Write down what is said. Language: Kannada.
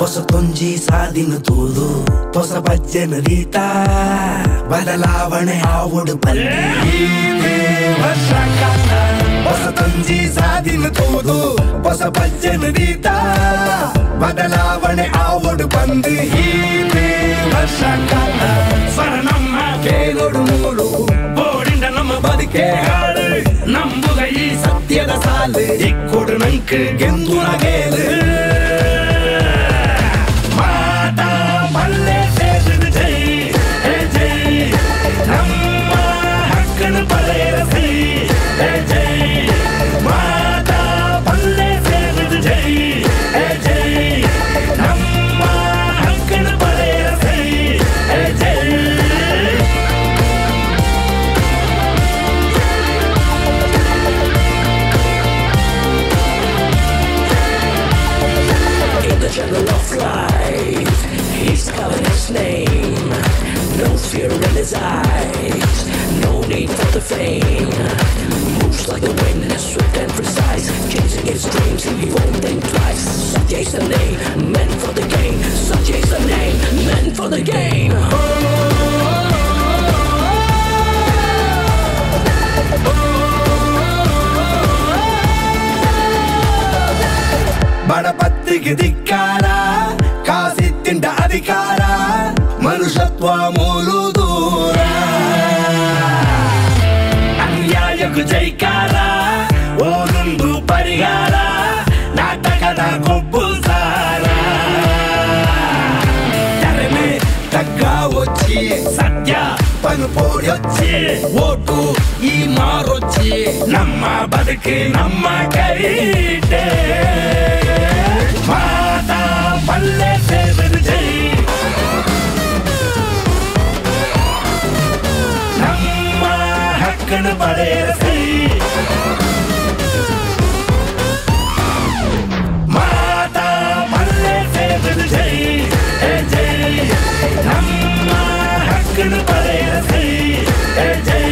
ಹೊಸ ತುಂಜಿ ಸಾದಿನ ತೂದು ಹೊಸ ಭಜ್ಜನ ರೀತ ಬದಲಾವಣೆ ಆವಡು ಬಂದಿ ವರ್ಷ ಕಾಲ ಹೊಸ ತುಂಜಿ ಸಾದಿನ ತೂದು ಹೊಸ ಭಜ್ಜನ ರೀತ ಬದಲಾವಣೆ ಆವಡು ಬಂದಿ ವರ್ಷ ಕಾಲ ಸ್ವರ ನಮ್ಮ ಕೇಳೋಡು ಮೂಳು ಬೋಡಿಂದ ನಮ್ಮ ಬದುಕೆ ಹಾಳು ನಂಬುಗ ಈ ಸತ್ಯದ ಸಾಲು ಇಕ್ಕೊಡು ನಂಕ ಗೆಂದು ನಗೇಲು Jungle of life, he's calling his name. No fear in his eyes, no need for the fame. Moves like the wind, swift and precise. Chasing his dreams, he won't think twice. Such the name, meant for the game. Such is the name, meant for the game. ಬಡಪತ್ತಿಗೆ ಧಿಕ್ಕಾರ ಕಾಸಿತ್ತಿಂಡ ಅಧಿಕಾರ ಮನುಷ್ಯತ್ವ ಮೂಲು ದೂರ ಅನ್ಯಾಯಕ್ಕೂ ಜೈಕಾರ ಓದೊಂದು ಪರಿಹಾರ ನಾಟಕದ ಕೊಬ್ಬು ಸಾರ ತೆರೆಮೆ ತಗ್ಗ వచ్చి ಸತ್ಯ ಪನುಪೋಡೊಚ್ಚಿ ಓಟು ಈ ಮಾರೊಚ್ಚಿ ನಮ್ಮ ಬದುಕು ನಮ್ಮ ಕೈಟೆ ಮಾತಾ ಪಲ್ಲೆ ಸೇರಿದು ಜೈ ನಮ್ಮ ಹಕ್ಕನ್ನು ಪಡೆಯಲು ಸೈ ಮಾತಾ ಪಲ್ಲೆ ಸೇರಿದು ಜೈ ಜೈ ನಮ್ಮ ಹಕ್ಕನ್ನು ಪಡೆಯಲು ಸೈ ಜೈ